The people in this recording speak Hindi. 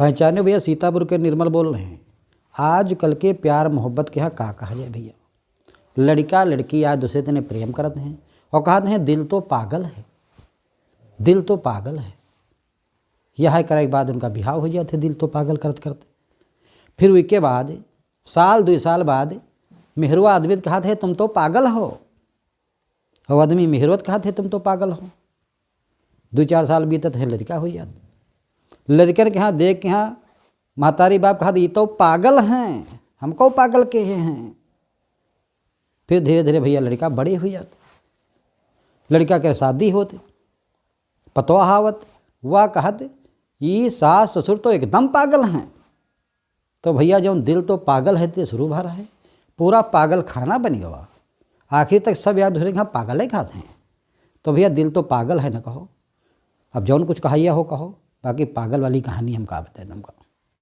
पहचाने भैया, सीतापुर के निर्मल बोल रहे हैं। आज कल के प्यार मोहब्बत के यहाँ का कहा जाए भैया, लड़का लड़की आज दूसरे दिन प्रेम करते हैं और कहते हैं दिल तो पागल है, दिल तो पागल है। यह करे के बाद उनका बिहाव हो जाते दिल तो पागल करते करते। फिर उसके बाद साल 2 साल बाद मेहरुआ आदमी कहते हैं तुम तो पागल हो, और आदमी मेहरुआ कहते हैं तुम तो पागल हो। 2-4 साल बीतत है, लड़का हो जाता। लड़कन के यहाँ देख के यहाँ महतारी बाप कहा ये तो पागल हैं, हमको पागल के हैं। फिर धीरे धीरे भैया लड़का बड़े हो जाते, लड़का के शादी होते, पतवा हावत वह कहते ये सास ससुर तो एकदम पागल हैं। तो भैया जब दिल तो पागल है तो शुरू भर है, पूरा पागल खाना बन गया। आखिर तक सब याद दूसरे के यहाँ पागल ही खाते हैं। तो भैया दिल तो पागल है ना कहो, अब जौन कुछ कहिया हो कहो, बाकी पागल वाली कहानी हम का बताए तुमको।